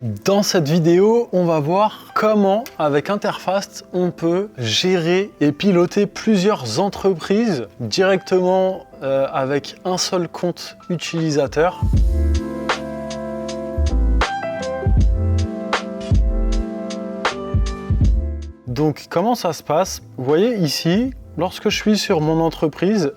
Dans cette vidéo, on va voir comment, avec Interfast, on peut gérer et piloter plusieurs entreprises directement avec un seul compte utilisateur. Donc, comment ça se passe? Vous voyez ici, lorsque je suis sur mon entreprise,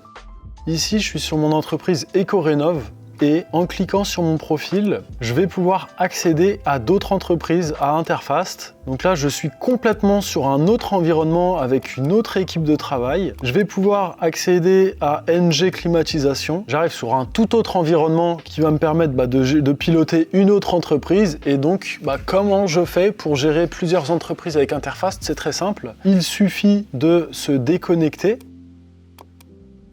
ici je suis sur mon entreprise EcoRénov. Et en cliquant sur mon profil, je vais pouvoir accéder à d'autres entreprises, à Interfast. Donc là, je suis complètement sur un autre environnement avec une autre équipe de travail. Je vais pouvoir accéder à NG Climatisation. J'arrive sur un tout autre environnement qui va me permettre de piloter une autre entreprise. Et donc, comment je fais pour gérer plusieurs entreprises avec Interfast? C'est très simple. Il suffit de se déconnecter.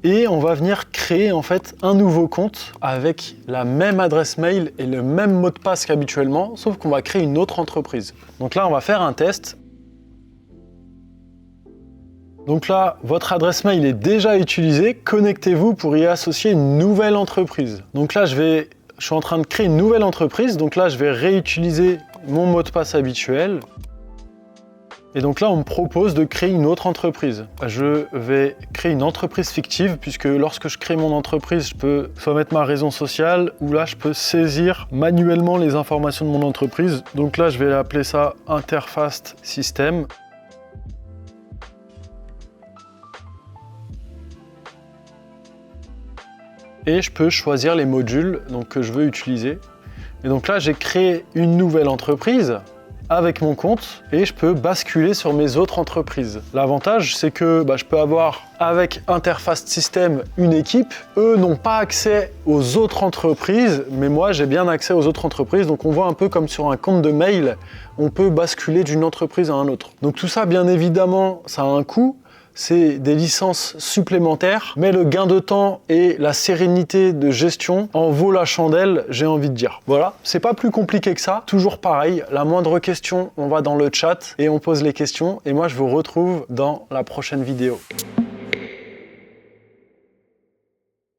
Et on va venir créer en fait un nouveau compte avec la même adresse mail et le même mot de passe qu'habituellement, sauf qu'on va créer une autre entreprise. Donc là, on va faire un test. Donc là, votre adresse mail est déjà utilisée. Connectez-vous pour y associer une nouvelle entreprise. Donc là, je suis en train de créer une nouvelle entreprise. Donc là, je vais réutiliser mon mot de passe habituel. Et donc là, on me propose de créer une autre entreprise. Je vais créer une entreprise fictive, puisque lorsque je crée mon entreprise, je peux soit mettre ma raison sociale, ou là, je peux saisir manuellement les informations de mon entreprise. Donc là, je vais appeler ça Interfast System. Et je peux choisir les modules que je veux utiliser. Et donc là, j'ai créé une nouvelle entreprise avec mon compte et je peux basculer sur mes autres entreprises. L'avantage, c'est que je peux avoir avec Interfast System une équipe. Eux n'ont pas accès aux autres entreprises, mais moi j'ai bien accès aux autres entreprises. Donc on voit un peu comme sur un compte de mail, on peut basculer d'une entreprise à un autre. Donc tout ça, bien évidemment, ça a un coût. C'est des licences supplémentaires, mais le gain de temps et la sérénité de gestion en vaut la chandelle, j'ai envie de dire. Voilà, c'est pas plus compliqué que ça. Toujours pareil, la moindre question, on va dans le chat et on pose les questions. Et moi, je vous retrouve dans la prochaine vidéo.